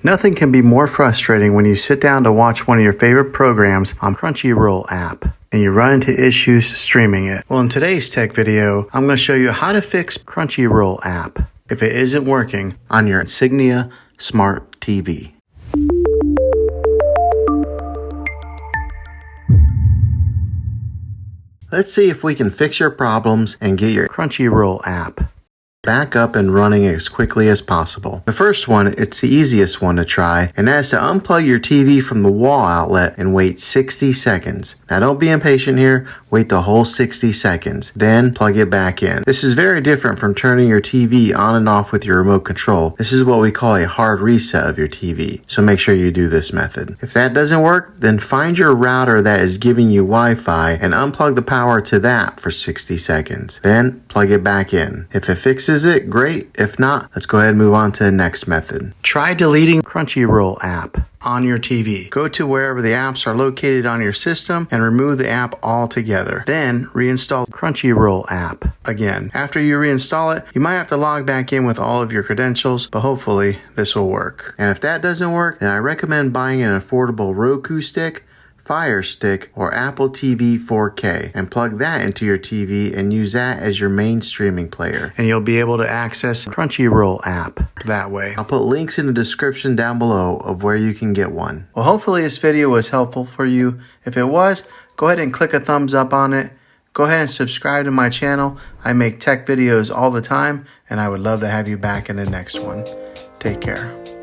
Nothing can be more frustrating when you sit down to watch one of your favorite programs on Crunchyroll app and you run into issues streaming it. Well, in today's tech video, I'm going to show you how to fix Crunchyroll app if it isn't working on your Insignia Smart TV. Let's see if we can fix your problems and get your Crunchyroll app back up and running as quickly as possible. The first one, it's the easiest one to try, and that's to unplug your TV from the wall outlet and wait 60 seconds. Now don't be impatient here, wait the whole 60 seconds, then plug it back in. This is very different from turning your TV on and off with your remote control. This is what we call a hard reset of your TV, so make sure you do this method. If that doesn't work, then find your router that is giving you Wi-Fi and unplug the power to that for 60 seconds. Then plug it back in. If it fixes it, great. If not, let's go ahead and move on to the next method. Try deleting Crunchyroll app on your TV. Go to wherever the apps are located on your system and remove the app altogether. Then reinstall Crunchyroll app again. After you reinstall it, you might have to log back in with all of your credentials, but hopefully this will work. And if that doesn't work, then I recommend buying an affordable Roku stick, Fire Stick, or Apple TV 4K and plug that into your TV and use that as your main streaming player. And you'll be able to access Crunchyroll app that way. I'll put links in the description down below of where you can get one. Well, hopefully this video was helpful for you. If it was, go ahead and click a thumbs up on it. Go ahead and subscribe to my channel. I make tech videos all the time, and I would love to have you back in the next one. Take care.